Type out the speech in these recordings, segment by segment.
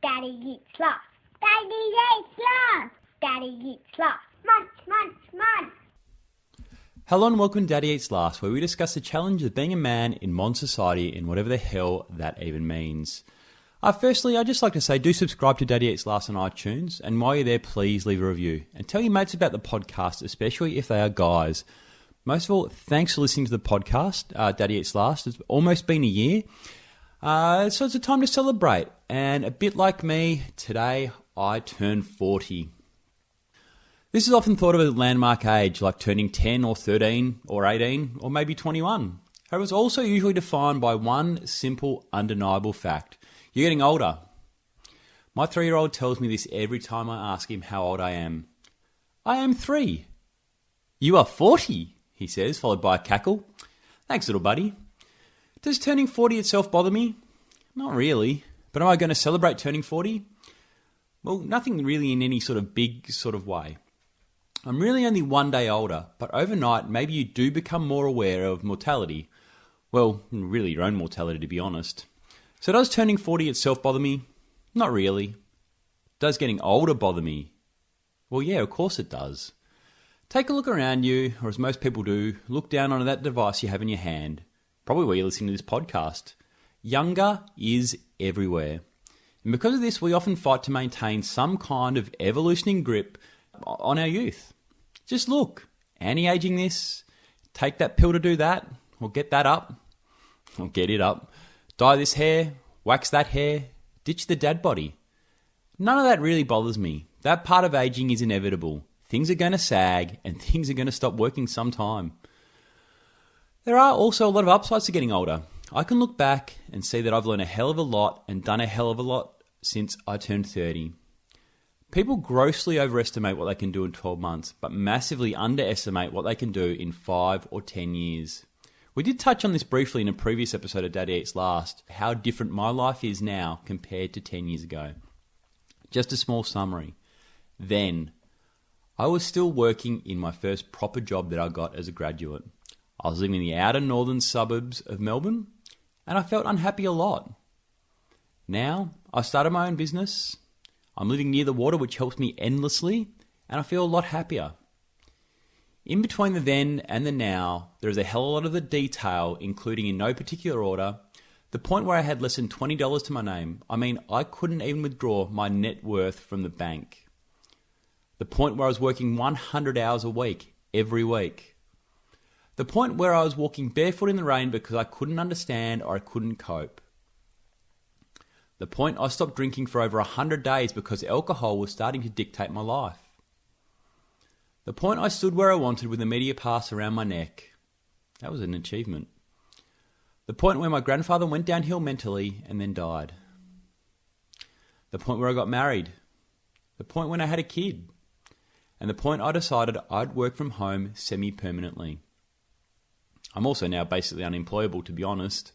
Daddy eats lots. Daddy eats lots. Daddy eats lots. Munch, munch, munch. Hello and welcome to Daddy Eats Last, where we discuss the challenge of being a man in modern society in whatever the hell that even means. Firstly, I'd just like to say do subscribe to Daddy Eats Last on iTunes, and while you're there, please leave a review. And tell your mates about the podcast, especially if they are guys. Most of all, thanks for listening to the podcast, Daddy Eats Last. It's almost been a year, so it's a time to celebrate. And a bit like me, today I turn 40. This is often thought of as a landmark age, like turning 10 or 13 or 18 or maybe 21. However, it's also usually defined by one simple, undeniable fact. You're getting older. My 3-year-old tells me this every time I ask him how old I am. I am 3. You are 40, he says, followed by a cackle. Thanks, little buddy. Does turning 40 itself bother me? Not really. But am I going to celebrate turning 40? Well, nothing really in any sort of big sort of way. I'm really only one day older, but overnight maybe you do become more aware of mortality. Well, really your own mortality, to be honest. So does turning 40 itself bother me? Not really. Does getting older bother me? Well, yeah, of course it does. Take a look around you, or as most people do, look down on that device you have in your hand, probably where you're listening to this podcast. Younger is everywhere. And because of this, we often fight to maintain some kind of evolutionary grip on our youth. Just look, anti-aging this, take that pill to do that, or get that up, or get it up, dye this hair, wax that hair, ditch the dad body. None of that really bothers me. That part of aging is inevitable. Things are going to sag, and things are going to stop working sometime. There are also a lot of upsides to getting older. I can look back and see that I've learned a hell of a lot and done a hell of a lot since I turned 30. People grossly overestimate what they can do in 12 months, but massively underestimate what they can do in 5 or 10 years. We did touch on this briefly in a previous episode of Daddy Eats Last, how different my life is now compared to 10 years ago. Just a small summary. Then, I was still working in my first proper job that I got as a graduate. I was living in the outer northern suburbs of Melbourne, and I felt unhappy a lot. Now, I started my own business. I'm living near the water, which helps me endlessly, and I feel a lot happier. In between the then and the now, there is a hell of a lot of the detail, including in no particular order, the point where I had less than $20 to my name. I mean, I couldn't even withdraw my net worth from the bank. The point where I was working 100 hours a week, every week. The point where I was walking barefoot in the rain because I couldn't understand or I couldn't cope. The point I stopped drinking for over 100 days because alcohol was starting to dictate my life. The point I stood where I wanted with the media pass around my neck. That was an achievement. The point where my grandfather went downhill mentally and then died. The point where I got married. The point when I had a kid. And the point I decided I'd work from home semi-permanently. I'm also now basically unemployable, to be honest.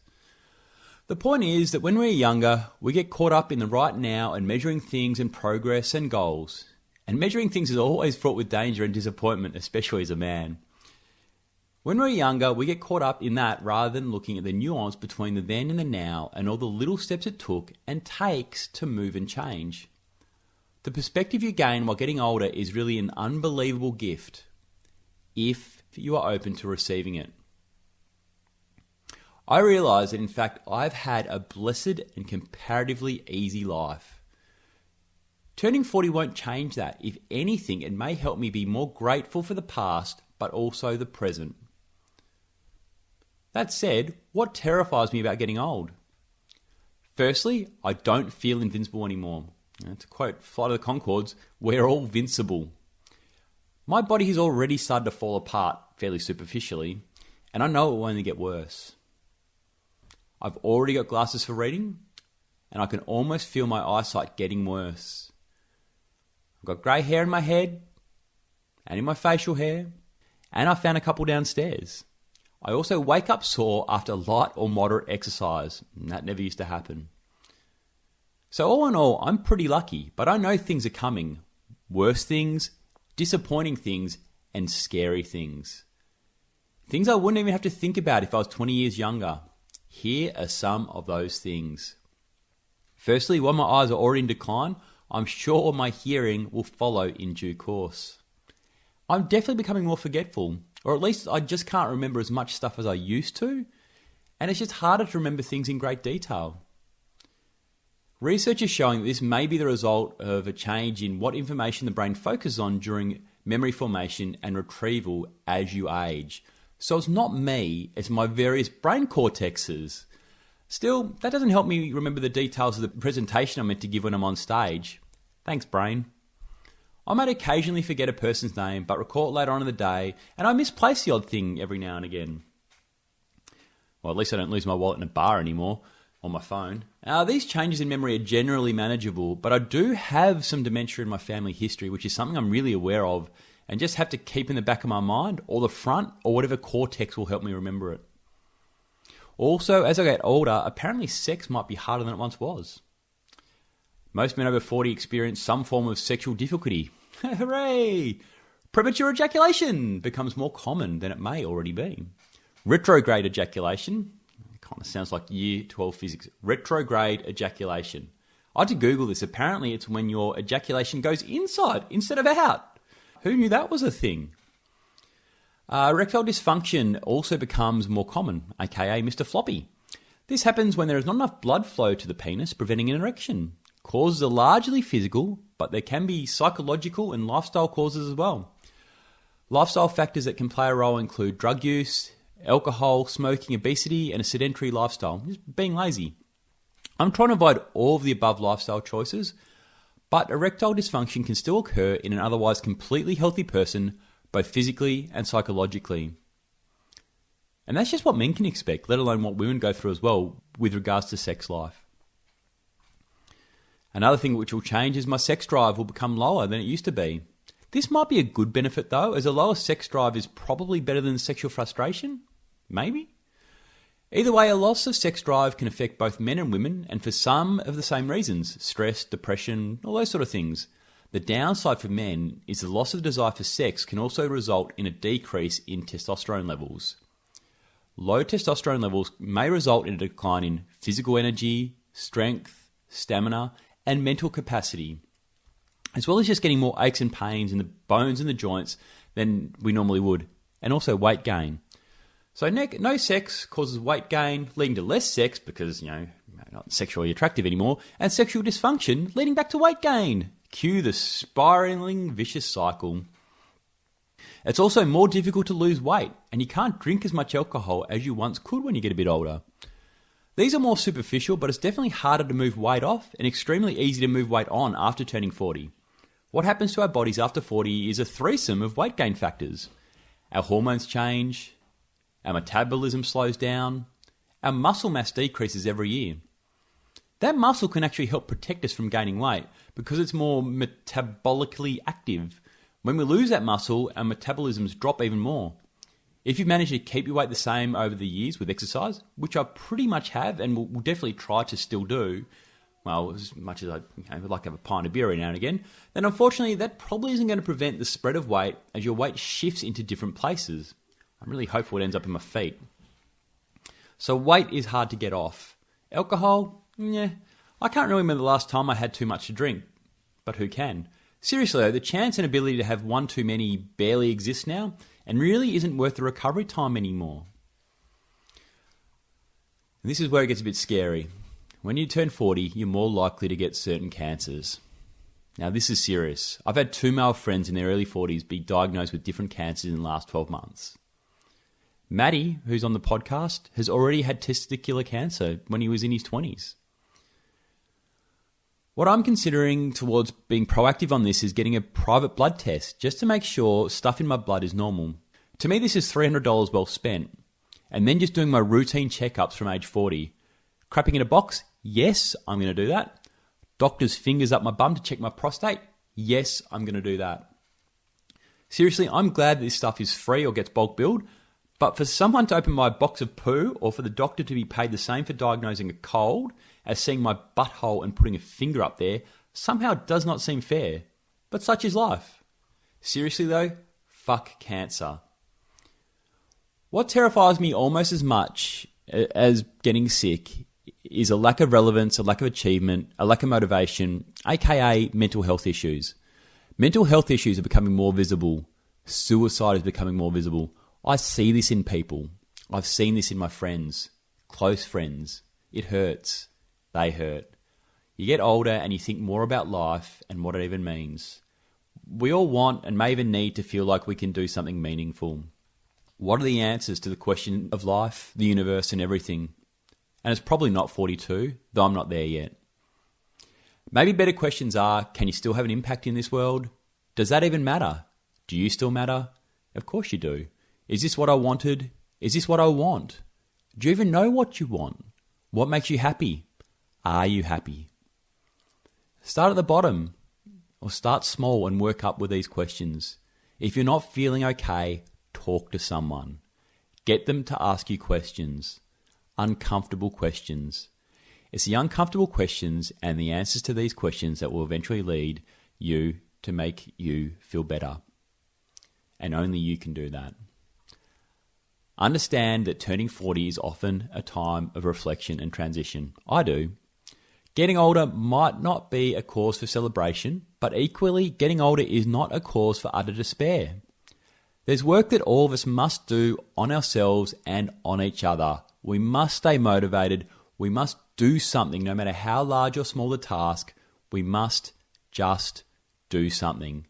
The point is that when we're younger, we get caught up in the right now and measuring things and progress and goals. And measuring things is always fraught with danger and disappointment, especially as a man. When we're younger, we get caught up in that rather than looking at the nuance between the then and the now and all the little steps it took and takes to move and change. The perspective you gain while getting older is really an unbelievable gift, if you are open to receiving it. I realise that in fact I've had a blessed and comparatively easy life. Turning 40 won't change that. If anything, it may help me be more grateful for the past, but also the present. That said, what terrifies me about getting old? Firstly, I don't feel invincible anymore. To quote Flight of the Conchords, we're all vincible. My body has already started to fall apart fairly superficially, and I know it will only get worse. I've already got glasses for reading, and I can almost feel my eyesight getting worse. I've got grey hair in my head, and in my facial hair, and I found a couple downstairs. I also wake up sore after light or moderate exercise, and that never used to happen. So all in all, I'm pretty lucky, but I know things are coming. Worse things, disappointing things, and scary things. Things I wouldn't even have to think about if I was 20 years younger. Here are some of those things. Firstly, while my eyes are already in decline, I'm sure my hearing will follow in due course. I'm definitely becoming more forgetful, or at least I just can't remember as much stuff as I used to, and it's just harder to remember things in great detail. Research is showing that this may be the result of a change in what information the brain focuses on during memory formation and retrieval as you age. So it's not me, it's my various brain cortexes. Still, that doesn't help me remember the details of the presentation I'm meant to give when I'm on stage. Thanks, brain. I might occasionally forget a person's name, but recall it later on in the day, and I misplace the odd thing every now and again. Well, at least I don't lose my wallet in a bar anymore, on my phone. These changes in memory are generally manageable, but I do have some dementia in my family history, which is something I'm really aware of, and just have to keep in the back of my mind, or the front, or whatever cortex will help me remember it. Also, as I get older, apparently sex might be harder than it once was. Most men over 40 experience some form of sexual difficulty. Hooray! Premature ejaculation becomes more common than it may already be. Retrograde ejaculation, kind of sounds like year 12 physics. Retrograde ejaculation. I had to Google this. Apparently it's when your ejaculation goes inside instead of out. Who knew that was a thing? Erectile dysfunction also becomes more common, aka Mr. Floppy. This happens when there is not enough blood flow to the penis, preventing an erection. Causes are largely physical, but there can be psychological and lifestyle causes as well. Lifestyle factors that can play a role include drug use, alcohol, smoking, obesity, and a sedentary lifestyle, just being lazy. I'm trying to avoid all of the above lifestyle choices, but erectile dysfunction can still occur in an otherwise completely healthy person, both physically and psychologically. And that's just what men can expect, let alone what women go through as well with regards to sex life. Another thing which will change is my sex drive will become lower than it used to be. This might be a good benefit though, as a lower sex drive is probably better than sexual frustration. Maybe? Either way, a loss of sex drive can affect both men and women, and for some of the same reasons: stress, depression, all those sort of things. The downside for men is the loss of desire for sex can also result in a decrease in testosterone levels. Low testosterone levels may result in a decline in physical energy, strength, stamina, and mental capacity, as well as just getting more aches and pains in the bones and the joints than we normally would, and also weight gain. So no sex causes weight gain, leading to less sex because, not sexually attractive anymore, and sexual dysfunction leading back to weight gain. Cue the spiraling vicious cycle. It's also more difficult to lose weight, and you can't drink as much alcohol as you once could when you get a bit older. These are more superficial, but it's definitely harder to move weight off and extremely easy to move weight on after turning 40. What happens to our bodies after 40 is a threesome of weight gain factors. Our hormones change, our metabolism slows down, our muscle mass decreases every year. That muscle can actually help protect us from gaining weight because it's more metabolically active. When we lose that muscle, our metabolisms drop even more. If you've managed to keep your weight the same over the years with exercise, which I pretty much have and will definitely try to still do, well, as much as I would like to have a pint of beer every now and again, then unfortunately that probably isn't going to prevent the spread of weight as your weight shifts into different places. I'm really hopeful it ends up in my feet. So weight is hard to get off. Alcohol? Yeah. I can't really remember the last time I had too much to drink, but who can? Seriously though, the chance and ability to have one too many barely exists now, and really isn't worth the recovery time anymore. And this is where it gets a bit scary. When you turn 40, you're more likely to get certain cancers. Now this is serious. I've had 2 male friends in their early 40s be diagnosed with different cancers in the last 12 months. Maddie, who's on the podcast, has already had testicular cancer when he was in his 20s. What I'm considering towards being proactive on this is getting a private blood test just to make sure stuff in my blood is normal. To me, this is $300 well spent. And then just doing my routine checkups from age 40. Crapping in a box? Yes, I'm going to do that. Doctor's fingers up my bum to check my prostate? Yes, I'm going to do that. Seriously, I'm glad this stuff is free or gets bulk billed, but for someone to open my box of poo or for the doctor to be paid the same for diagnosing a cold as seeing my butthole and putting a finger up there somehow does not seem fair. But such is life. Seriously though, fuck cancer. What terrifies me almost as much as getting sick is a lack of relevance, a lack of achievement, a lack of motivation, aka mental health issues. Mental health issues are becoming more visible. Suicide is becoming more visible. I see this in people. I've seen this in my friends, close friends. It hurts. They hurt. You get older and you think more about life and what it even means. We all want and may even need to feel like we can do something meaningful. What are the answers to the question of life, the universe, and everything? And it's probably not 42, though I'm not there yet. Maybe better questions are, can you still have an impact in this world? Does that even matter? Do you still matter? Of course you do. Is this what I wanted? Is this what I want? Do you even know what you want? What makes you happy? Are you happy? Start at the bottom, or start small and work up with these questions. If you're not feeling okay, talk to someone. Get them to ask you questions. Uncomfortable questions. It's the uncomfortable questions and the answers to these questions that will eventually lead you to make you feel better. And only you can do that. Understand that turning 40 is often a time of reflection and transition. I do. Getting older might not be a cause for celebration, but equally, getting older is not a cause for utter despair. There's work that all of us must do on ourselves and on each other. We must stay motivated. We must do something, no matter how large or small the task. We must just do something.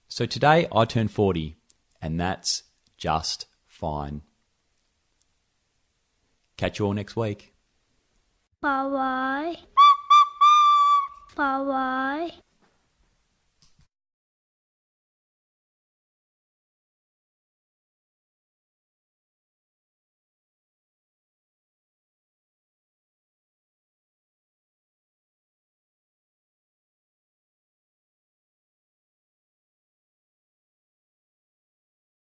So today I turn 40, and that's just fine. Catch you all next week. Bye bye. Bye bye.